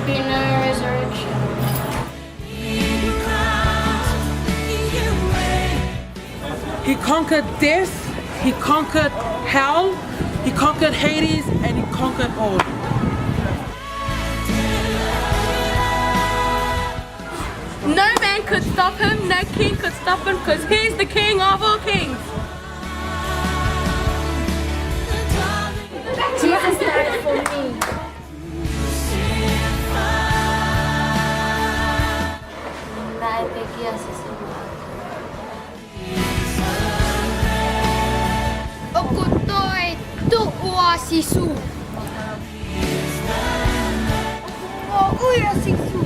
be no resurrection. He conquered death, he conquered hell, he conquered Hades, and he conquered all. No man could stop him, no king could stop him, because he's the king of all kings. Jesus died for me. Ako to'y tuwa sisu. Ako uya sisu.